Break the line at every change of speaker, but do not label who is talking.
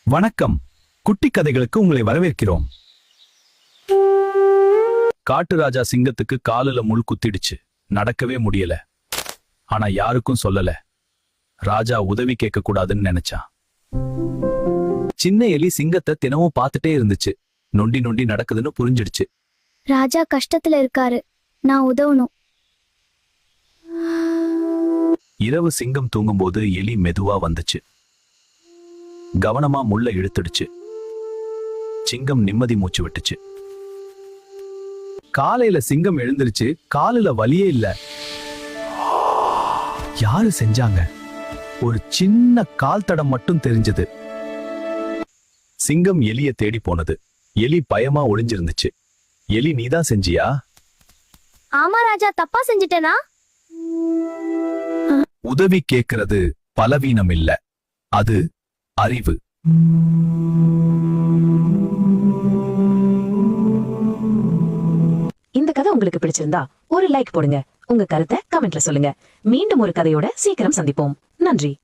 வணக்கம். குட்டி கதைகளுக்கு உங்களை வரவேற்கிறோம். காட்டு ராஜா சிங்கத்துக்கு காலுல முள் குத்திடுச்சு. நடக்கவே முடியல. ஆனா யாருக்கும் சொல்லல. ராஜா உதவி கேட்க கூடாதுன்னு நினைச்சான். சின்ன எலி சிங்கத்தை தினமும் பார்த்துட்டே இருந்துச்சு. நொண்டி நொண்டி நடக்குதுன்னு புரிஞ்சிடுச்சு.
ராஜா கஷ்டத்துல இருக்காரு, நான் உதவணும்.
இரவு சிங்கம் தூங்கும்போது எலி மெதுவா வந்துச்சு. கவனமா முள்ள இழுத்துடுச்சு. சிங்கம் நிம்மதி மூச்சு விட்டுச்சு. காலையில சிங்கம் எழுந்திருச்சு. காலுல வலியே இல்ல. யாரு செஞ்சாங்க? ஒரு சின்ன கால் தடம் மட்டும் தெரிஞ்சது. சிங்கம் எலிய தேடி போனது. எலி பயமா ஒளிஞ்சிருந்துச்சு. எலி நீதான் செஞ்சியா?
ஆமா ராஜா, தப்பா செஞ்சிட்டேனா?
உதவி கேட்கிறது பலவீனம் இல்ல, அது அறிவு.
இந்த கதை உங்களுக்கு பிடிச்சிருந்தா ஒரு லைக் போடுங்க. உங்க கருத்தை கமெண்ட்ல சொல்லுங்க. மீண்டும் ஒரு கதையோட சீக்கிரம் சந்திப்போம். நன்றி.